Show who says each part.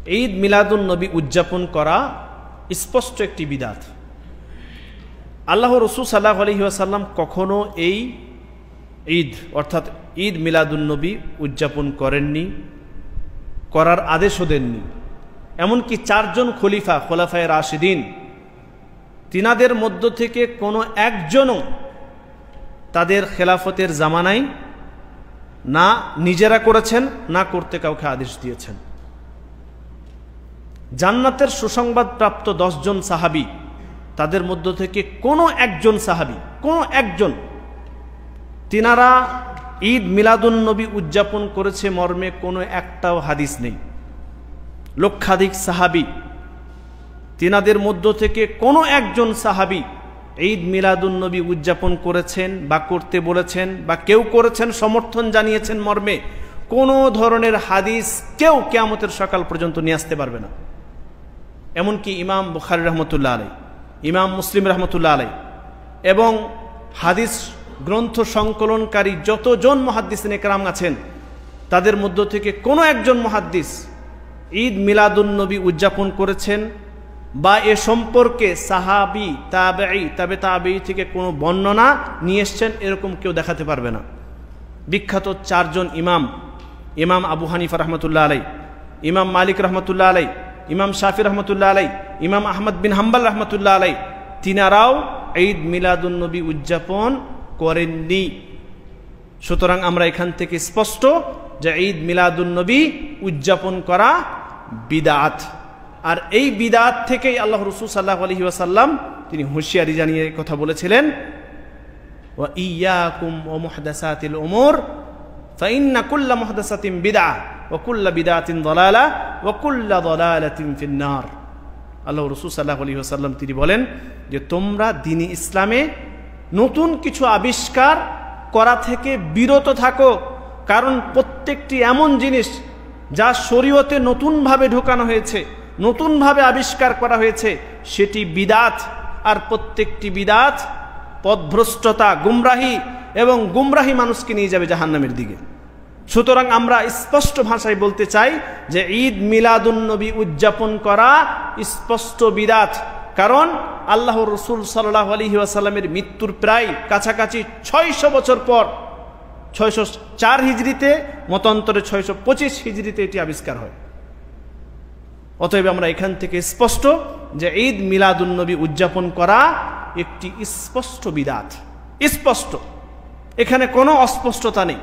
Speaker 1: ঈদ মিলাদুন নবী উদযাপন করা স্পষ্ট একটি বিদাত। আল্লাহ রাসূল সাল্লাল্লাহু আলাইহি ওয়াসাল্লাম কখনো এই ঈদ অর্থাৎ ঈদ মিলাদুন নবী উদযাপন করেননি, করার আদেশও দেননি। এমনকি চারজন খোলাফায়ে রাশিদিন তিনাদের মধ্য থেকে কোনো একজনও তাদের খেলাফতের জামানায় না নিজেরা করেছেন না করতে কাউকে আদেশ দিয়েছেন। জান্নাতের সুসংবাদ প্রাপ্ত 10 জন সাহাবী, তাদের মধ্য থেকে কোনো একজন সাহাবী, কোনো একজন তিনারা ঈদ মিলাদুন নবী উদযাপন করেছে মর্মে কোনো একটাও হাদিস নেই। লক্ষাধিক সাহাবী, তিনাদের মধ্য থেকে কোনো একজন সাহাবী ঈদ মিলাদুন নবী উদযাপন করেছেন বা করতে বলেছেন বা কেউ করেছেন সমর্থন জানিয়েছেন মর্মে কোনো ধরনের হাদিস কেউ কিয়ামতের সকাল পর্যন্ত নিয়ে আসতে পারবে না। এমনকি ইমাম বুখারী রহমতুল্লাহ আলাইহি, ইমাম মুসলিম রহমতুল্লাহ আলাইহি এবং হাদিস গ্রন্থ সংকলনকারী যতজন মুহাদ্দিসিন ইকরাম আছেন তাদের মধ্য থেকে কোনো একজন মুহাদ্দিস ঈদ মিলাদুন নবী উদযাপন করেছেন বা এ সম্পর্কে সাহাবী তাবে তাবেঈ থেকে কোনো বর্ণনা নিয়ে এসছেন এরকম কেউ দেখাতে পারবে না। বিখ্যাত 4 জন ইমাম আবু হানিফা রহমতুল্লাহ আলাইহি, ইমাম মালিক রহমতুল্লাহ আলাইহি, ইমাম শাফি রহমতুল্লাহ আলাইহি, ইমাম আহমদ বিন হাম্বল রহমতুল্লাহ আলাইহি তিনারাও ঈদ মিলাদুন নবী উদযাপন করেননি। সুতরাং আমরা এখান থেকে স্পষ্ট যে ঈদ মিলাদুন নবী উদযাপন করা বিদআত। আর এই বিদআত থেকেই আল্লাহ রাসূল সাল্লাল্লাহু আলাইহি ওয়াসাল্লাম তিনি হুঁশিয়ারি জানিয়ে কথা বলেছিলেন, ওয়া ইয়াকুম ওয়া মুহদাসাতিল উমুর ফাইন্না কুল্লা মুহদাসাতিন বিদআহ ওয়া কুল্লা বিদআতিন দালালাহ ওয়া কুল্লা দালালাতিন ফিন্নার। আল্লাহ রাসূল সাল্লাল্লাহু আলাইহি ওয়াসাল্লাম তিনি বলেন যে তোমরা দ্বীনে ইসলামে নতুন কিছু আবিষ্কার করা থেকে বিরত থাকো, কারণ প্রত্যেকটি এমন জিনিস যা শরীয়তে নতুনভাবে ঢোকানো হয়েছে, নতুনভাবে আবিষ্কার করা হয়েছে সেটি বিদআত। আর প্রত্যেকটি বিদআত পথভ্রষ্টতা, গুমরাহি এবং গুমরাহি মানুষকে নিয়ে যাবে জাহান্নামের দিকে। সুতরাং আমরা স্পষ্ট ভাষায় বলতে চাই যে ঈদ মিলাদুন নবী উদযাপন করা স্পষ্ট বিদআত। কারণ আল্লাহ রাসূল সাল্লাল্লাহু আলাইহি ওয়াসাল্লামের মৃত্যুর প্রায় কাছাকাছি 600 বছর পর 604 হিজরিতে, মতান্তরে 625 হিজরিতে এটি আবিষ্কার হয়। অতএব আমরা এখান থেকে স্পষ্ট যে ঈদ মিলাদুন নবী উদযাপন করা একটি স্পষ্ট বিদআত, স্পষ্ট, এখানে কোনো অস্পষ্টতা নেই।